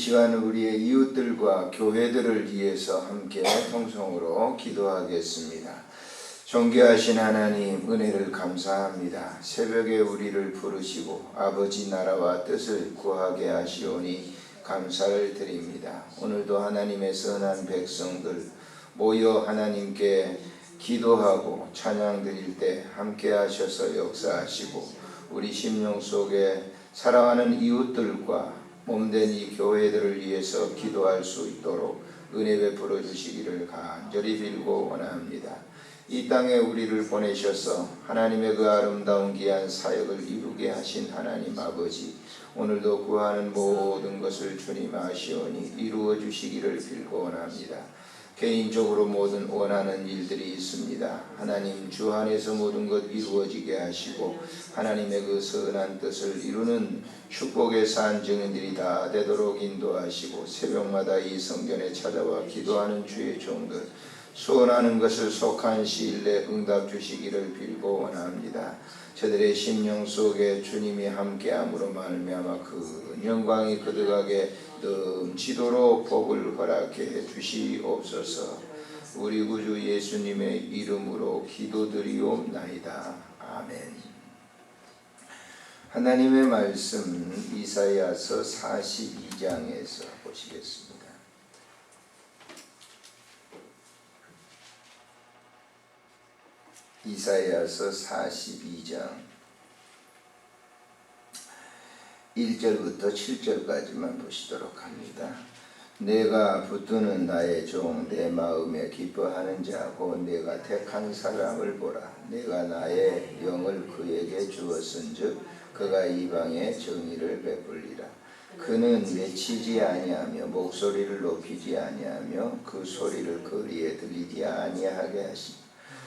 시간 우리의 이웃들과 교회들을 위해서 함께 통성으로 기도하겠습니다. 존귀하신 하나님, 은혜를 감사합니다. 새벽에 우리를 부르시고 아버지 나라와 뜻을 구하게 하시오니 감사를 드립니다. 오늘도 하나님의 선한 백성들 모여 하나님께 기도하고 찬양 드릴 때 함께 하셔서 역사하시고 우리 심령 속에 사랑하는 이웃들과 몸된 이 교회들을 위해서 기도할 수 있도록 은혜 베풀어 주시기를 간절히 빌고 원합니다. 이 땅에 우리를 보내셔서 하나님의 그 아름다운 귀한 사역을 이루게 하신 하나님 아버지, 오늘도 구하는 모든 것을 주님 아시오니 이루어 주시기를 빌고 원합니다. 개인적으로 모든 원하는 일들이 있습니다. 하나님 주 안에서 모든 것 이루어지게 하시고 하나님의 그 선한 뜻을 이루는 축복의 산 증인들이 다 되도록 인도하시고 새벽마다 이 성전에 찾아와 기도하는 주의 종들 소원하는 것을 속한 시일 내에 응답 주시기를 빌고 원합니다. 저들의 심령 속에 주님이 함께함으로 말미암아 그 영광이 거듭하게 넘치도록 복을 허락해 주시옵소서. 우리 구주 예수님의 이름으로 기도드리옵나이다. 아멘. 하나님의 말씀 이사야서 42장에서 보시겠습니다. 이사야서 42장 1절부터 7절까지만 보시도록 합니다. 내가 붙드는 나의 종 내 마음에 기뻐하는 자고 내가 택한 사람을 보라. 내가 나의 영을 그에게 주었은즉 그가 이방에 정의를 베풀리라. 그는 외치지 아니하며 목소리를 높이지 아니하며 그 소리를 거리에 들리지 아니하게 하시며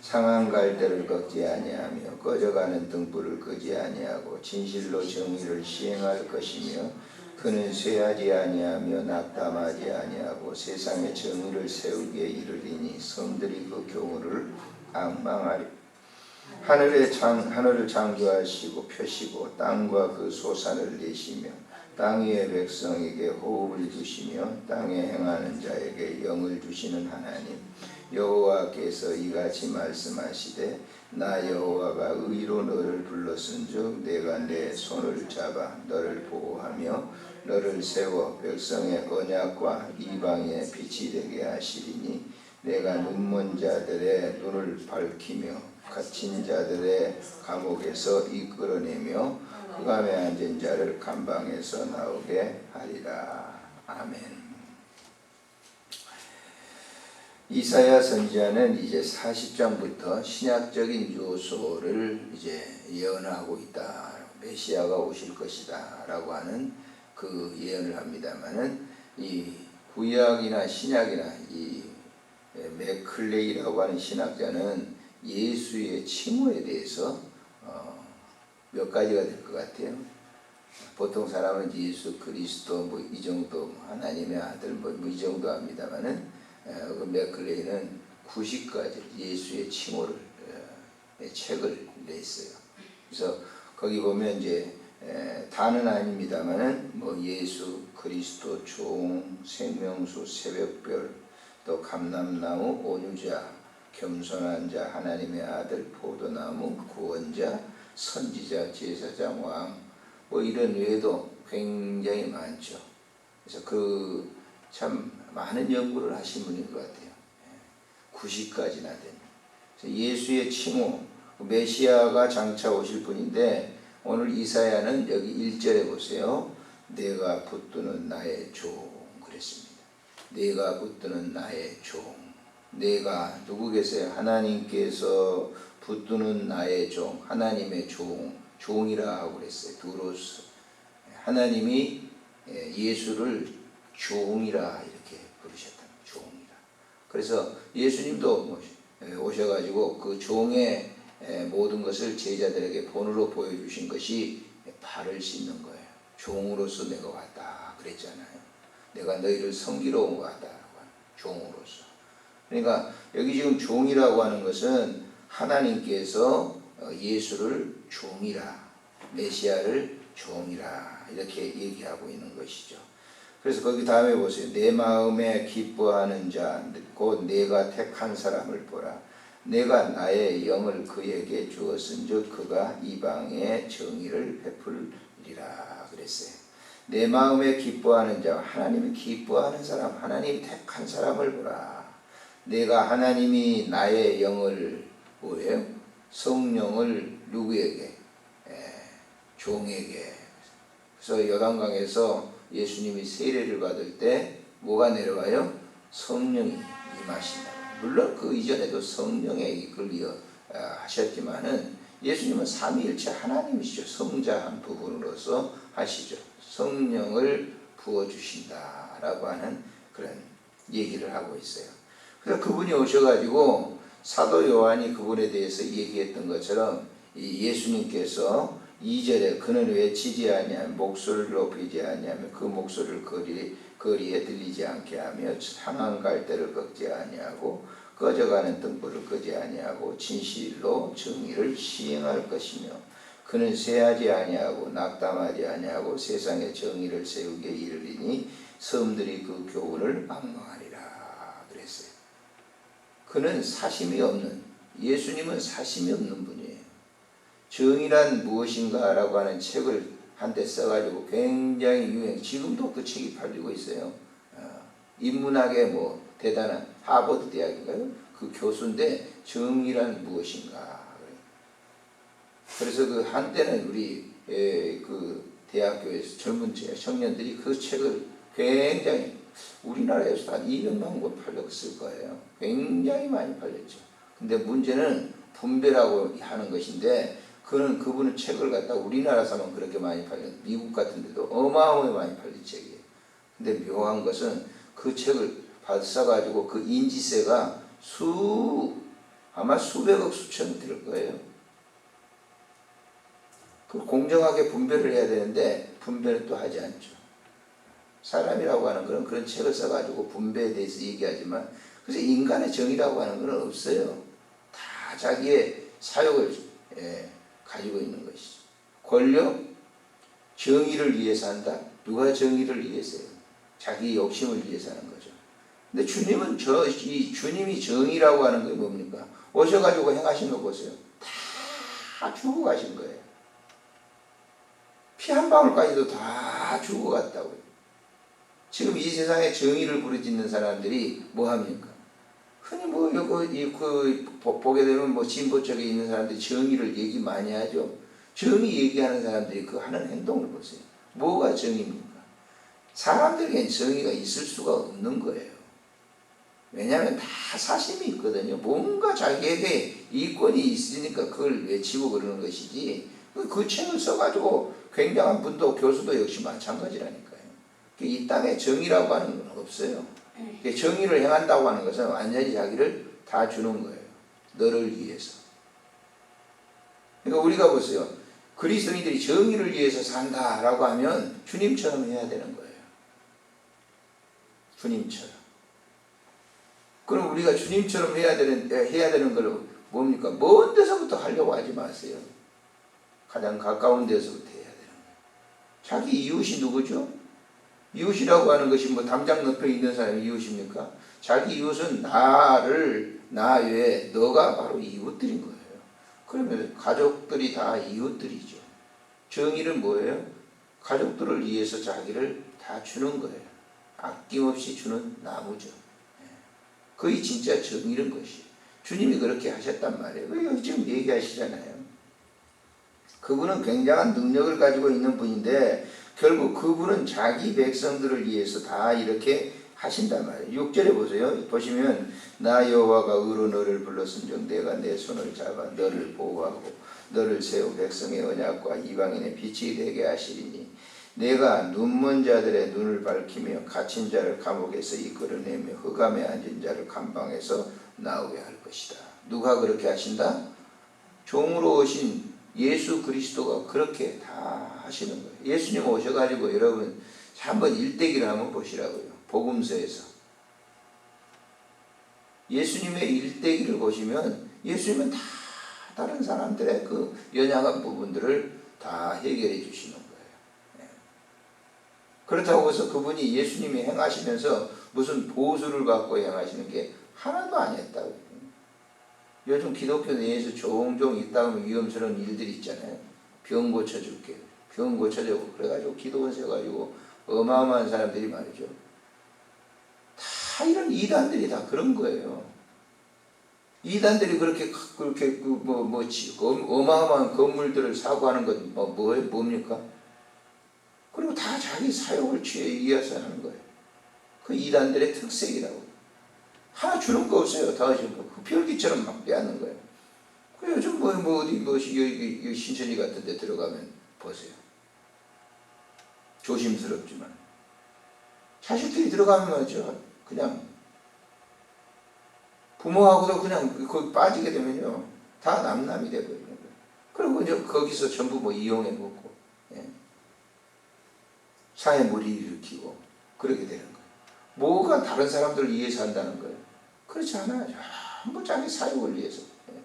상한 갈대를 꺾지 아니하며 꺼져가는 등불을 끄지 아니하고 진실로 정의를 시행할 것이며 그는 쇠하지 아니하며 낙담하지 아니하고 세상에 정의를 세우기에 이르리니 성들이 그 경우를 앙망하리. 하늘을 창조하시고 펴시고 땅과 그 소산을 내시며 땅 위의 백성에게 호흡을 주시며 땅에 행하는 자에게 영을 주시는 하나님 여호와께서 이같이 말씀하시되 나 여호와가 의로 너를 불렀은즉 내가 내 손을 잡아 너를 보호하며 너를 세워 백성의 언약과 이방의 빛이 되게 하시리니 내가 눈먼 자들의 눈을 밝히며 갇힌 자들의 감옥에서 이끌어내며 흑암에 앉은 자를 감방에서 나오게 하리라. 아멘. 이사야 선지자는 이제 40장부터 신약적인 요소를 이제 예언하고 있다. 메시아가 오실 것이다 라고 하는 그 예언을 합니다만은 이 구약이나 신약이나 이 맥클레이라고 하는 신학자는 예수의 칭호에 대해서 몇 가지가 될 것 같아요. 보통 사람은 예수 그리스도 뭐 이 정도 하나님의 아들 뭐 이 정도 합니다만은 그 맥클레이는 90가지 예수의 칭호를 책을 냈어요. 그래서 거기 보면 이제 다는 아닙니다만은 뭐 예수 그리스도 종 생명수 새벽별 또 감람나무 온유자 겸손한 자 하나님의 아들 포도나무 구원자 선지자 제사장 왕 뭐 이런 외에도 굉장히 많죠. 그래서 그 참 많은 연구를 하신 분인 것 같아요. 90가지나 된 예수의 칭호 메시아가 장차 오실 분인데 오늘 이사야는 여기 1절에 보세요. 내가 붙드는 나의 종 그랬습니다. 내가 붙드는 나의 종. 내가 누구 계세요? 하나님께서 붙드는 나의 종, 하나님의 종이라 하고 그랬어요. 두로스. 하나님이 예수를 종이라 이렇게 부르셨다. 종이라. 그래서 예수님도 오셔가지고 그 종의 모든 것을 제자들에게 본으로 보여주신 것이 발을 씻는 거예요. 종으로서 내가 왔다 그랬잖아요. 내가 너희를 섬기러 온 것 같다라고 하는 종으로서. 그러니까 여기 지금 종이라고 하는 것은 하나님께서 예수를 종이라, 메시아를 종이라 이렇게 얘기하고 있는 것이죠. 그래서 거기 다음에 보세요. 내 마음에 기뻐하는 자, 곧 내가 택한 사람을 보라. 내가 나의 영을 그에게 주었은즉 그가 이방의 정의를 베풀리라 그랬어요. 내 마음에 기뻐하는 자, 하나님이 기뻐하는 사람, 하나님이 택한 사람을 보라. 내가 하나님이 나의 영을 뭐예요? 성령을 누구에게? 종에게. 그래서 요단강에서 예수님이 세례를 받을 때 뭐가 내려와요? 성령이 임하신다. 물론 그 이전에도 성령에 이끌려 하셨지만은 예수님은 삼위일체 하나님이시죠. 성자 한 부분으로서 하시죠. 성령을 부어주신다라고 하는 그런 얘기를 하고 있어요. 그래서 그분이 오셔가지고 사도 요한이 그분에 대해서 얘기했던 것처럼 이 예수님께서 2절에 그는 외치지 아니하며 목소리를 높이지 아니하며 그 목소리를 거리에 들리지 않게 하며 상한 갈대를 꺾지 아니하고 꺼져가는 등불을 끄지 아니하고 진실로 정의를 시행할 것이며 그는 쇠하지 아니하고 낙담하지 아니하고 세상에 정의를 세우게 이르리니 섬들이 그 교훈을 망망하리라 그랬어요. 그는 사심이 없는, 예수님은 사심이 없는 분이에요. 정의란 무엇인가 라고 하는 책을 한때 써가지고 굉장히 유행, 지금도 그 책이 팔리고 있어요. 인문학의 뭐 대단한 하버드 대학인가요? 그 교수인데 정의란 무엇인가. 그래서 그 한때는 우리 그 대학교에서 젊은 청년들이 그 책을 굉장히 우리나라에서 한 200만 권 팔렸을 거예요. 굉장히 많이 팔렸죠. 근데 문제는 분배라고 하는 것인데 그분은 책을 갖다 우리나라에서만 그렇게 많이 팔렸, 미국 같은 데도 어마어마하게 많이 팔린 책이에요. 근데 묘한 것은 그 책을 써가지고 그 인지세가 아마 수백억 수천이 들 거예요. 그 공정하게 분배를 해야 되는데 분배는 또 하지 않죠. 사람이라고 하는 것은 그런 책을 써가지고 분배에 대해서 얘기하지만 그래서 인간의 정의라고 하는 것은 없어요. 다 자기의 사욕을 가지고 있는 것이죠. 권력, 정의를 위해서 한다. 누가 정의를 위해서요? 자기 욕심을 위해서 하는 거죠. 근데 주님은 주님이 정의라고 하는 게 뭡니까? 오셔가지고 행하신 거 보세요. 다 주고 가신 거예요. 피 한 방울까지도 다 주고 갔다고요. 지금 이 세상에 정의를 부르짖는 사람들이 뭐 합니까? 흔히 보게 되면 뭐 진보 쪽에 있는 사람들이 정의를 얘기 많이 하죠. 정의 얘기하는 사람들이 그 하는 행동을 보세요. 뭐가 정의입니까? 사람들에겐 정의가 있을 수가 없는 거예요. 왜냐하면 다 사심이 있거든요. 뭔가 자기에게 이권이 있으니까 그걸 외치고 그러는 것이지 그 책을 써가지고 굉장한 분도 교수도 역시 마찬가지라니까요. 이 땅에 정의라고 하는 건 없어요. 정의를 행한다고 하는 것은 완전히 자기를 다 주는 거예요. 너를 위해서. 그러니까 우리가 보세요. 그리스도인들이 정의를 위해서 산다라고 하면 주님처럼 해야 되는 거예요. 주님처럼. 그럼 우리가 주님처럼 해야 되는 걸 뭡니까? 먼 데서부터 하려고 하지 마세요. 가장 가까운 데서부터 해야 되는 거예요. 자기 이웃이 누구죠? 이웃이라고 하는 것이 뭐 담장 높여 있는 사람이 이웃입니까? 자기 이웃은 나 외에 너가 바로 이웃들인 거예요. 그러면 가족들이 다 이웃들이죠. 정의는 뭐예요? 가족들을 위해서 자기를 다 주는 거예요. 아낌없이 주는 나무죠. 그게 진짜 정의는 것이에요. 주님이 그렇게 하셨단 말이에요. 지금 얘기하시잖아요. 그분은 굉장한 능력을 가지고 있는 분인데 결국 그분은 자기 백성들을 위해서 다 이렇게 하신단 말이에요. 6절에 보세요. 보시면 나 여호와가 의로 너를 불렀은즉 내가 내 손을 잡아 너를 보호하고 너를 세우 백성의 언약과 이방인의 빛이 되게 하시리니 내가 눈먼 자들의 눈을 밝히며 갇힌 자를 감옥에서 이끌어내며 흑암에 앉은 자를 감방에서 나오게 할 것이다. 누가 그렇게 하신다? 종으로 오신 예수 그리스도가 그렇게 다 하시는 거예요. 예수님 오셔가지고 여러분 한번 일대기를 한번 보시라고요. 복음서에서 예수님의 일대기를 보시면 예수님은 다 다른 사람들의 그 연약한 부분들을 다 해결해 주시는 거예요. 그렇다고 해서 그분이 예수님이 행하시면서 무슨 보수를 받고 행하시는 게 하나도 아니었다고. 요즘 기독교 내에서 종종 있다 하면 위험스러운 일들이 있잖아요. 병 고쳐줄게. 병 고쳐주고 그래가지고 기도원 세가지고 어마어마한 사람들이 말이죠. 다 이런 이단들이 다 그런 거예요. 이단들이 그렇게 어마어마한 건물들을 사고 하는 건 뭡니까? 그리고 다 자기 사욕을 취해 이어서 하는 거예요. 그 이단들의 특색이라고. 하나 주는 거 없어요. 다 지금 흡혈귀처럼 막 빼앗는 거예요. 그 요즘 어디 신천지 같은 데 들어가면 보세요. 조심스럽지만 자식들이 들어가면 말이죠. 그냥 부모하고도 그냥 거기 빠지게 되면요. 다 남남이 돼버리는 거예요. 그리고 이제 거기서 전부 이용해 먹고, 예. 사회 무리를 일으키고, 그렇게 되는 거예요. 뭐가 다른 사람들을 위해서 한다는 거예요. 그렇지 않아요. 전부 자기 사욕을 위해서. 예.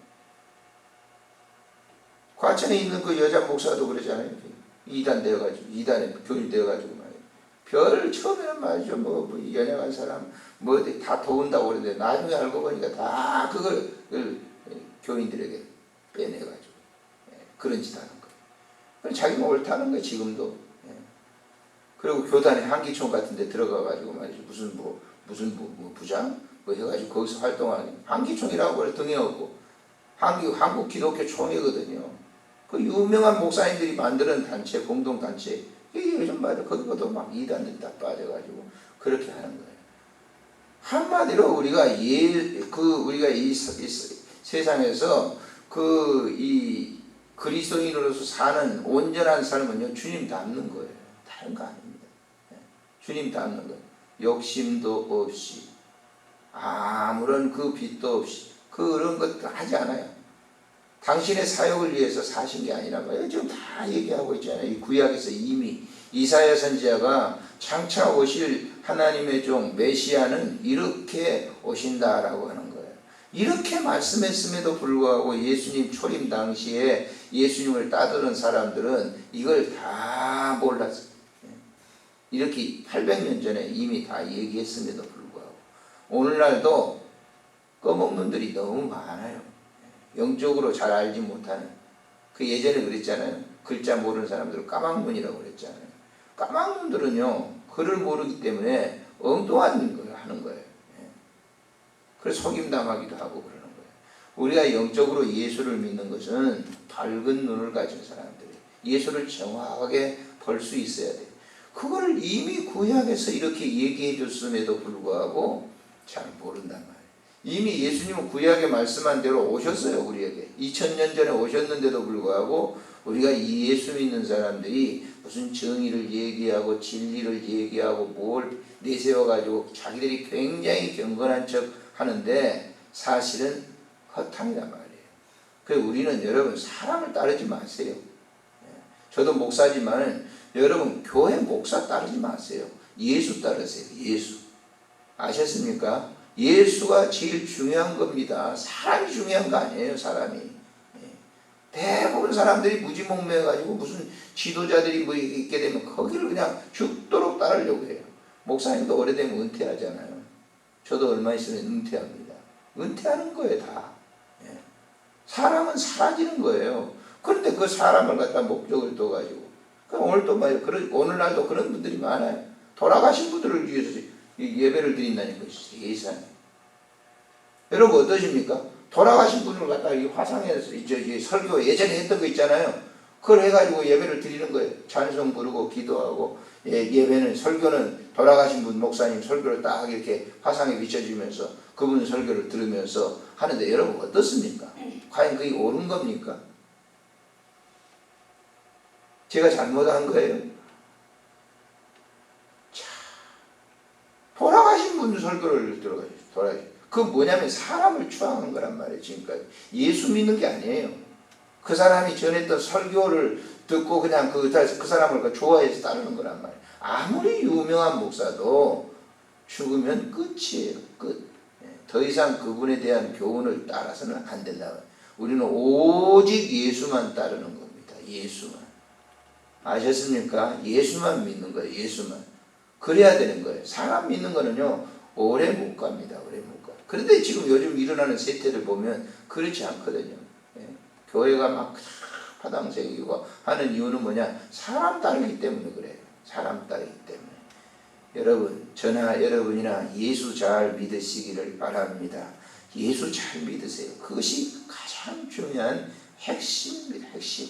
과천에 있는 그 여자 목사도 그러잖아요. 이단 되어가지고, 이단에 교인 되어가지고 말이에요. 별 처음에는 말이죠. 연약한 사람, 다 도운다고 그러는데 나중에 알고 보니까 다 그걸 교인들에게 빼내가지고 그런 짓 하는 거예요. 자기는 옳다는 거예요. 지금도. 그리고 교단의 한기총 같은 데 들어가가지고 말이죠. 무슨 부장 해가지고 거기서 활동하는 한기총이라고 그래. 등에 업고 한국 기독교 총회거든요. 그 유명한 목사님들이 만드는 단체, 공동단체. 이게 요즘 말이죠. 거기서도 막 이단들이 다 빠져가지고 그렇게 하는 거예요. 한마디로 우리가 우리가 이 세상에서 이 그리스도인으로서 사는 온전한 삶은요, 주님 닮는 거예요. 다른 거 아닙니다. 주님 닮는 거예요. 욕심도 없이, 아무런 그 빚도 없이, 그런 것도 하지 않아요. 당신의 사역을 위해서 사신 게 아니란 말이에요. 지금 다 얘기하고 있잖아요. 이 구약에서 이미 이사야 선지자가 장차 오실 하나님의 종 메시아는 이렇게 오신다라고 하는 거예요. 이렇게 말씀했음에도 불구하고 예수님 초림 당시에 예수님을 따르는 사람들은 이걸 다 몰랐어요. 이렇게 800년 전에 이미 다 얘기했음에도 불구하고 오늘날도 꺼먹는 들이 너무 많아요. 영적으로 잘 알지 못하는. 그 예전에 그랬잖아요. 글자 모르는 사람들을 까막눈이라고 그랬잖아요. 까막눈들은요, 글을 모르기 때문에 엉뚱한 걸 하는 거예요. 그래서 속임당하기도 하고 그러는 거예요. 우리가 영적으로 예수를 믿는 것은 밝은 눈을 가진 사람들이 예수를 정확하게 볼 수 있어야 돼요. 그걸 이미 구약에서 이렇게 얘기해 줬음에도 불구하고 잘 모른단 말이에요. 이미 예수님은 구약에 말씀한 대로 오셨어요. 우리에게 2000년 전에 오셨는데도 불구하고 우리가 이 예수 믿는 사람들이 무슨 정의를 얘기하고 진리를 얘기하고 뭘 내세워가지고 자기들이 굉장히 경건한 척 하는데 사실은 허탕이란 말이에요. 그래서 우리는 여러분 사람을 따르지 마세요. 저도 목사지만 여러분 교회 목사 따르지 마세요. 예수 따르세요. 예수. 아셨습니까? 예수가 제일 중요한 겁니다. 사람이 중요한 거 아니에요. 사람이. 대부분 사람들이 무지몽매해가지고 무슨 지도자들이 있게 되면 거기를 그냥 죽도록 따르려고 해요. 목사님도 오래되면 은퇴하잖아요. 저도 얼마 있으면 은퇴합니다. 은퇴하는 거예요. 다. 사람은 사라지는 거예요. 그런데 그 사람을 갖다 목적을 둬가지고 오늘날도 그런 분들이 많아요. 돌아가신 분들을 위해서 예배를 드린다는 것이 세상에. 여러분 어떠십니까? 돌아가신 분을 갖다 이 화상에서 설교 예전에 했던 거 있잖아요. 그걸 해가지고 예배를 드리는 거예요. 찬송 부르고 기도하고 예배는 설교는 돌아가신 분 목사님 설교를 딱 이렇게 화상에 비춰주면서 그분 설교를 들으면서 하는데 여러분 어떻습니까? 과연 그게 옳은 겁니까? 제가 잘못한 거예요? 자, 돌아가신 분 설교를 들어가죠. 그 뭐냐면 사람을 추앙하는 거란 말이에요. 지금까지 예수 믿는 게 아니에요. 그 사람이 전했던 설교를 듣고 그냥 그 사람을 좋아해서 따르는 거란 말이에요. 아무리 유명한 목사도 죽으면 끝이에요. 끝. 더 이상 그분에 대한 교훈을 따라서는 안 된다. 우리는 오직 예수만 따르는 겁니다. 예수만. 아셨습니까? 예수만 믿는 거예요. 예수만. 그래야 되는 거예요. 사람 믿는 거는요, 오래 못 갑니다. 오래 못 가. 그런데 지금 요즘 일어나는 세태를 보면 그렇지 않거든요. 예. 교회가 막 파당생기고 하는 이유는 뭐냐? 사람 따르기 때문에 그래요. 사람 따르기 때문에. 여러분, 저나 여러분이나 예수 잘 믿으시기를 바랍니다. 예수 잘 믿으세요. 그것이 가장 중요한 핵심입니다. 핵심.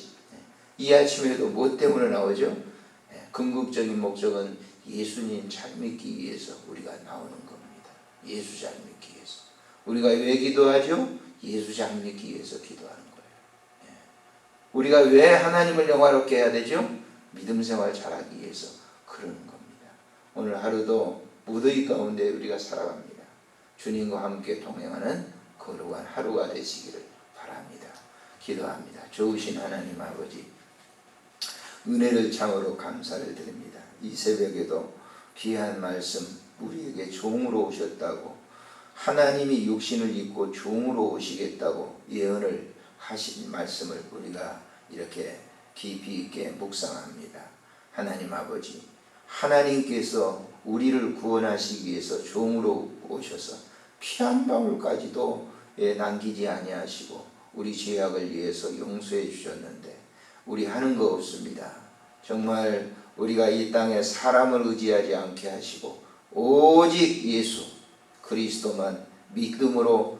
이 아침에도 뭐 때문에 나오죠? 궁극적인 목적은 예수님 잘 믿기 위해서 우리가 나오는 겁니다. 예수 잘 믿기 위해서. 우리가 왜 기도하죠? 예수 잘 믿기 위해서 기도하는 거예요. 우리가 왜 하나님을 영화롭게 해야 되죠? 믿음 생활 잘하기 위해서 그러는 겁니다. 오늘 하루도 무더위 가운데 우리가 살아갑니다. 주님과 함께 동행하는 거룩한 하루가 되시기를 바랍니다. 기도합니다. 좋으신 하나님 아버지, 은혜를 참으로 감사를 드립니다. 이 새벽에도 귀한 말씀, 우리에게 종으로 오셨다고, 하나님이 육신을 입고 종으로 오시겠다고 예언을 하신 말씀을 우리가 이렇게 깊이 있게 묵상합니다. 하나님 아버지, 하나님께서 우리를 구원하시기 위해서 종으로 오셔서 피 한 방울까지도 남기지 아니하시고 우리 죄악을 위해서 용서해 주셨는데 우리 하는 거 없습니다. 정말 우리가 이 땅에 사람을 의지하지 않게 하시고 오직 예수 그리스도만 믿음으로